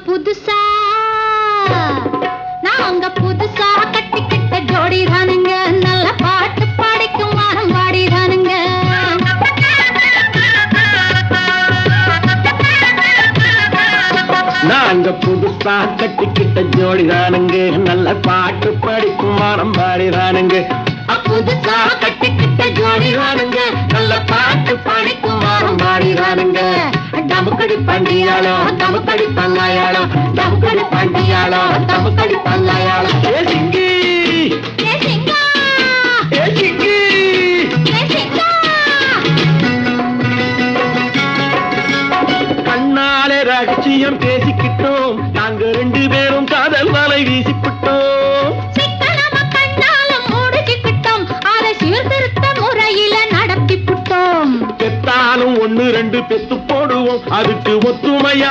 புதுசா நாங்க புதுசா கட்டிக்கிட்ட ஜோடிதானுங்க. நல்ல பாட்டு பாடிக்கும் வாரம் பாடிதானுங்க. நாங்க புதுசா கட்டிக்கிட்ட ஜோடிதானுங்க. நல்ல பாட்டு படிக்கும் வாரம் பாடிதானுங்க. புதுசா கட்டிக்கிட்ட ஜோடிதானுங்க. நல்ல பாட்டு படிக்கும் வாரம் பாடிதானுங்க. டமுக்கடி பண்டியாளோ டமுக்கடி பங்காயாளோ டமுக்கடி பண்டியாளோ டமுக்கடி பங்காயாளோ. ஏ சிங்கி ஏ சிங்கா ஏ சிங்கி ஏ சிங்கா. கண்ணாலே ரகசியம் பேசிக்கிட்டோம். நாங்க 2 பேரும் காதல் வலை வீசிக்கிட்டோம். சிக்கனமா கண்ணால மூடிக்கிட்டோம். அதை சீர்திருத்த முறையில நடத்தி புட்டோம். பெத்தாலும் 1 2 பெத்து போடுவோம். அதுக்கு ஒத்துமையா